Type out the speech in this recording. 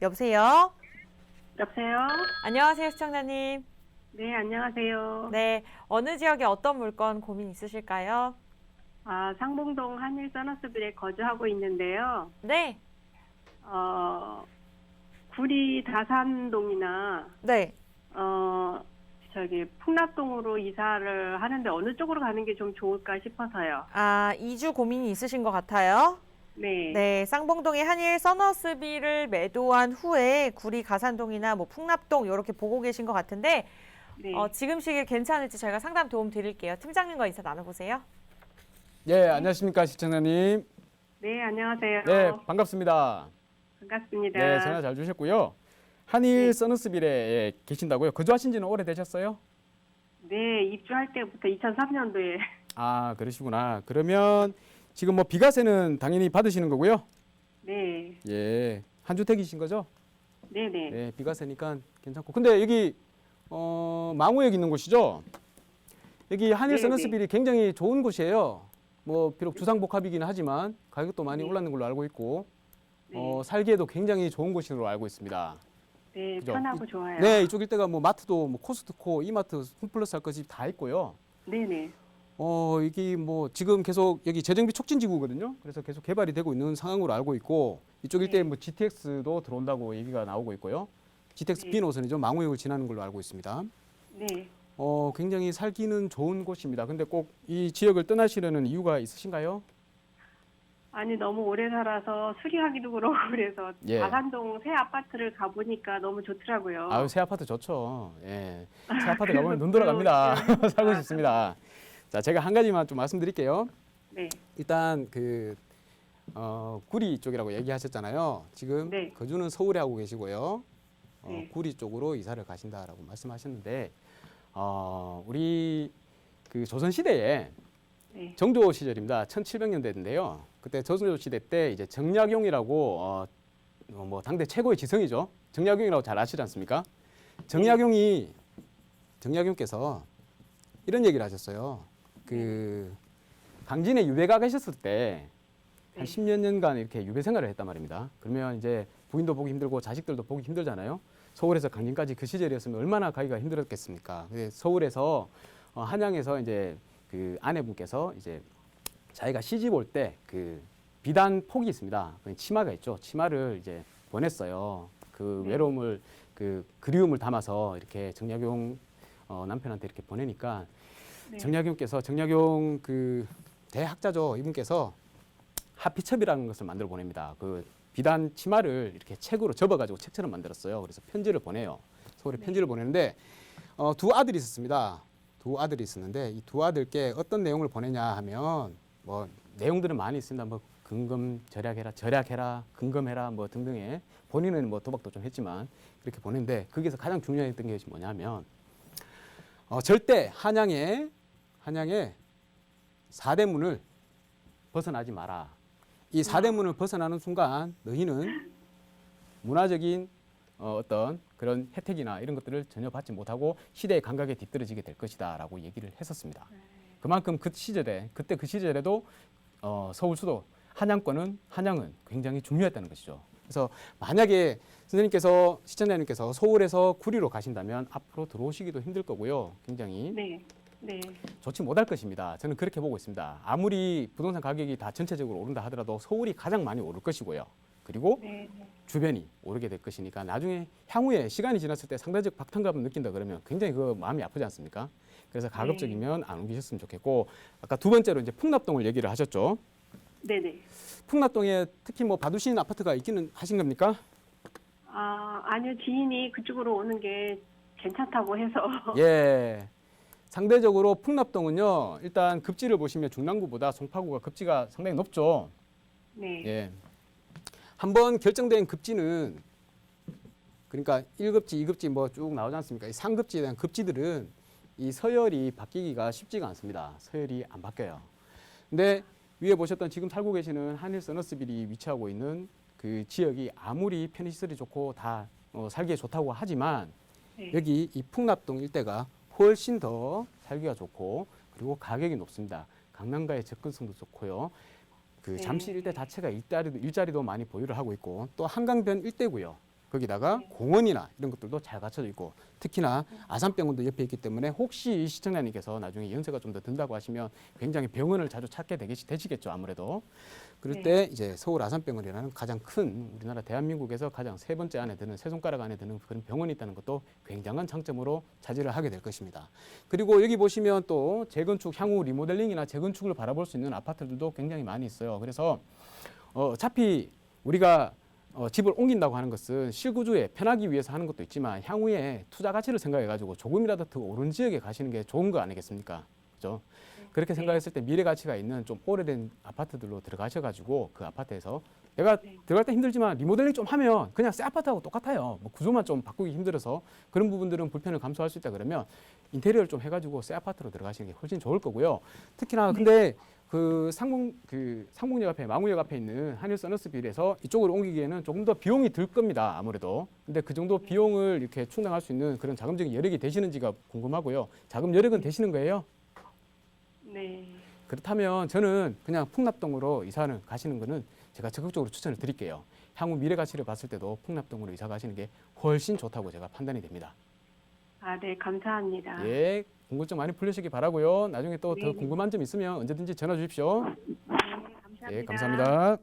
여보세요? 여보세요? 안녕하세요, 시청자님. 네, 안녕하세요. 네, 어느 지역에 어떤 물건 고민 있으실까요? 상봉동 한일 서너스빌에 거주하고 있는데요. 네, 어, 구리 다산동이나, 네. 어, 풍납동으로 이사를 하는데 어느 쪽으로 가는 게 좀 좋을까 싶어서요. 이주 고민이 있으신 것 같아요. 네, 네, 쌍봉동의 한일 서너스비를 매도한 후에 구리 가산동이나 뭐 풍납동 이렇게 보고 계신 것 같은데 네. 지금 시기에 괜찮을지 저희가 상담 도움 드릴게요. 팀장님과 인사 나눠보세요. 예, 안녕하십니까, 시청자님. 네, 안녕하세요. 네, 반갑습니다. 반갑습니다. 네, 전화 잘 주셨고요. 한일 서너스빌에 계신다고요? 거주하신 지는 오래되셨어요? 네, 입주할 때부터 2003년도에. 아, 그러시구나. 그러면 지금 뭐 비과세는 당연히 받으시는 거고요. 네, 예, 한 주택이신 거죠? 네네. 네, 비과세니까 괜찮고. 근데 여기 망우역 있는 곳이죠? 여기 한일 네, 서너스빌이 굉장히 좋은 곳이에요. 뭐 비록 주상복합이기는 하지만 가격도 많이 네. 올랐는 걸로 알고 있고 네, 살기에도 굉장히 좋은 곳으로 알고 있습니다. 네, 그죠? 편하고 좋아요. 네, 이쪽 일대가 뭐 마트도 뭐 코스트코, 이마트, 홈플러스 할 것이 다 있고요. 네네. 이게 뭐 지금 계속 여기 재정비 촉진 지구거든요. 그래서 계속 개발이 되고 있는 상황으로 알고 있고 이쪽 일대에 네. 뭐 GTX도 들어온다고 얘기가 나오고 있고요. GTX 네. B 노선이죠. 망우역을 지나는 걸로 알고 있습니다. 네. 굉장히 살기는 좋은 곳입니다. 근데 꼭 이 지역을 떠나시려는 이유가 있으신가요? 아니 너무 오래 살아서 수리하기도 그러고 그래서 예. 다산동 새 아파트를 가보니까 너무 좋더라고요. 아유, 새 아파트 좋죠. 예. 새 아파트 가보면 눈 돌아갑니다. 살고 싶습니다. 자, 제가 한 가지만 좀 말씀드릴게요. 네, 일단 구리 쪽이라고 얘기하셨잖아요. 지금 네. 거주는 서울에 하고 계시고요. 네. 구리 쪽으로 이사를 가신다라고 말씀하셨는데, 우리 그 조선 시대에 네. 정조 시절입니다. 1700년대인데요. 그때 정조 시대 때 이제 정약용이라고 뭐 당대 최고의 지성이죠. 정약용이라고 잘 아시지 않습니까? 정약용께서 이런 얘기를 하셨어요. 그 강진에 유배가 계셨을 때 한 네. 10여 년간 이렇게 유배 생활을 했단 말입니다. 그러면 이제 부인도 보기 힘들고 자식들도 보기 힘들잖아요. 서울에서 강진까지 그 시절이었으면 얼마나 가기가 힘들었겠습니까? 서울에서 한양에서 이제 그 아내분께서 이제 자기가 시집 올 때 그 비단 폭이 있습니다. 그 치마가 있죠. 치마를 이제 보냈어요. 그 네. 외로움을 그 그리움을 담아서 이렇게 정약용 남편한테 이렇게 보내니까 네. 정약용 그 대학자죠. 이분께서 하피첩이라는 것을 만들어 보냅니다. 그 비단 치마를 이렇게 책으로 접어가지고 책처럼 만들었어요. 그래서 편지를 보내요. 서울에 편지를 보내는데 두 아들이 있었습니다. 두 아들이 있었는데 이 두 아들께 어떤 내용을 보내냐 하면 뭐 내용들은 많이 있습니다. 뭐 근검 절약해라, 근검해라 뭐 등등의 본인은 뭐 도박도 좀 했지만 그렇게 보냈는데 거기서 가장 중요했던 것이 뭐냐면 절대 한양의 사대문을 벗어나지 마라. 이 사대문을 벗어나는 순간 너희는 문화적인 어떤 그런 혜택이나 이런 것들을 전혀 받지 못하고 시대의 감각에 뒤떨어지게 될 것이다라고 얘기를 했었습니다. 그만큼 그 시절에도 서울 수도 한양은 굉장히 중요했다는 것이죠. 그래서 만약에 시청자님께서 서울에서 구리로 가신다면 앞으로 들어오시기도 힘들 거고요. 굉장히 네. 네. 좋지 못할 것입니다. 저는 그렇게 보고 있습니다. 아무리 부동산 가격이 다 전체적으로 오른다 하더라도 서울이 가장 많이 오를 것이고요. 그리고 네. 주변이 오르게 될 것이니까 나중에 향후에 시간이 지났을 때 상대적 박탈감을 느낀다 그러면 굉장히 그 마음이 아프지 않습니까? 그래서 가급적이면 안 옮기셨으면 좋겠고 아까 두 번째로 이제 풍납동을 얘기를 하셨죠. 네네. 풍납동에 특히 뭐 봐두신 아파트가 있기는 하신 겁니까? 아니요. 지인이 그쪽으로 오는 게 괜찮다고 해서. 예. 상대적으로 풍납동은요. 일단 급지를 보시면 중랑구보다 송파구가 급지가 상당히 높죠. 네. 예. 한번 결정된 급지는 그러니까 1급지, 2급지 뭐 쭉 나오지 않습니까? 이 상급지에 대한 급지들은 이 서열이 바뀌기가 쉽지가 않습니다. 서열이 안 바뀌어요. 근데 위에 보셨던 지금 살고 계시는 한일 서너스빌이 위치하고 있는 그 지역이 아무리 편의시설이 좋고 다 살기에 좋다고 하지만 네. 여기 이 풍납동 일대가 훨씬 더 살기가 좋고 그리고 가격이 높습니다. 강남과의 접근성도 좋고요. 그 네. 잠실 일대 자체가 일자리도 많이 보유를 하고 있고 또 한강변 일대고요. 거기다가 공원이나 이런 것들도 잘 갖춰져 있고 특히나 아산병원도 옆에 있기 때문에 혹시 이 시청자님께서 나중에 연세가 좀 더 든다고 하시면 굉장히 병원을 자주 찾게 되시겠죠 아무래도. 그럴 때 이제 서울 아산병원이라는 가장 큰 우리나라 대한민국에서 가장 세 번째 안에 드는 세 손가락 안에 드는 그런 병원이 있다는 것도 굉장한 장점으로 차지를 하게 될 것입니다. 그리고 여기 보시면 또 재건축 향후 리모델링이나 재건축을 바라볼 수 있는 아파트들도 굉장히 많이 있어요. 그래서 어차피 우리가 집을 옮긴다고 하는 것은 실거주에 편하기 위해서 하는 것도 있지만 향후에 투자 가치를 생각해 가지고 조금이라도 더 오른 지역에 가시는 게 좋은 거 아니겠습니까? 그죠? 그렇게 생각했을 때 미래 가치가 있는 좀 오래된 아파트들로 들어가셔 가지고 그 아파트에서 내가 들어갈 때 힘들지만 리모델링 좀 하면 그냥 새 아파트하고 똑같아요. 뭐 구조만 좀 바꾸기 힘들어서 그런 부분들은 불편을 감수할 수 있다 그러면 인테리어를 좀 해가지고 새 아파트로 들어가시는 게 훨씬 좋을 거고요. 특히나 근데 그 상봉역 앞에 망우역 앞에 있는 한일 서너스빌에서 이쪽으로 옮기기에는 조금 더 비용이 들 겁니다. 아무래도. 근데 그 정도 비용을 이렇게 충당할 수 있는 그런 자금적인 여력이 되시는지가 궁금하고요. 자금 여력은 되시는 거예요? 네. 그렇다면 저는 그냥 풍납동으로 이사를 가시는 거는 제가 적극적으로 추천을 드릴게요. 향후 미래 가치를 봤을 때도 풍납동으로 이사 가시는 게 훨씬 좋다고 제가 판단이 됩니다. 아, 네, 감사합니다. 예, 궁금증 많이 풀리시기 바라고요. 나중에 또 더 네. 궁금한 점 있으면 언제든지 전화 주십시오. 네, 감사합니다. 예, 감사합니다.